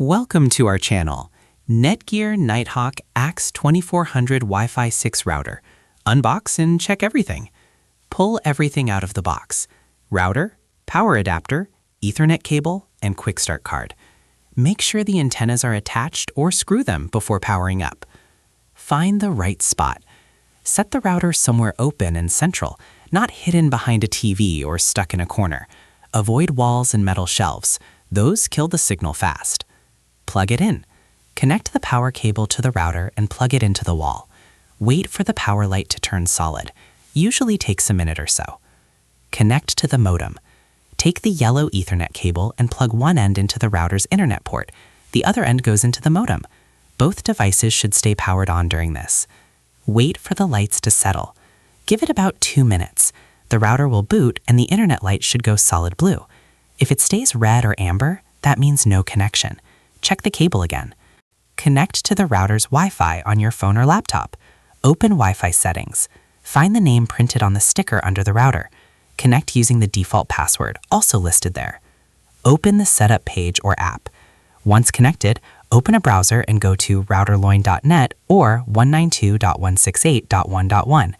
Welcome to our channel, NETGEAR Nighthawk AX2400 Wi-Fi 6 router. Unbox and check everything. Pull everything out of the box. Router, power adapter, Ethernet cable, and quick start card. Make sure the antennas are attached or screw them before powering up. Find the right spot. Set the router somewhere open and central, not hidden behind a TV or stuck in a corner. Avoid walls and metal shelves. Those kill the signal fast. Plug it in. Connect the power cable to the router and plug it into the wall. Wait for the power light to turn solid. Usually takes a minute or so. Connect to the modem. Take the yellow Ethernet cable and plug one end into the router's internet port. The other end goes into the modem. Both devices should stay powered on during this. Wait for the lights to settle. Give it about 2 minutes. The router will boot and the internet light should go solid blue. If it stays red or amber, that means no connection. Check the cable again. Connect to the router's Wi-Fi on your phone or laptop. Open Wi-Fi settings. Find the name printed on the sticker under the router. Connect using the default password, also listed there. Open the setup page or app. Once connected, open a browser and go to routerloin.net or 192.168.1.1.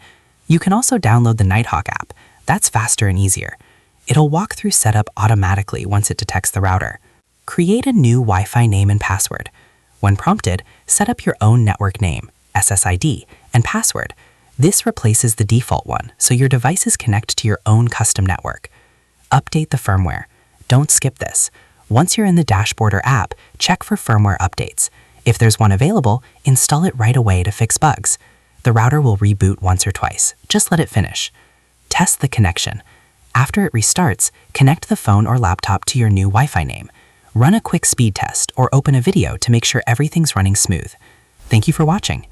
You can also download the Nighthawk app. That's faster and easier. It'll walk through setup automatically once it detects the router. Create a new Wi-Fi name and password. When prompted, set up your own network name, SSID, and password. This replaces the default one, so your devices connect to your own custom network. Update the firmware. Don't skip this. Once you're in the dashboard or app, check for firmware updates. If there's one available, install it right away to fix bugs. The router will reboot once or twice. Just let it finish. Test the connection. After it restarts, connect the phone or laptop to your new Wi-Fi name. Run a quick speed test or open a video to make sure everything's running smooth. Thank you for watching.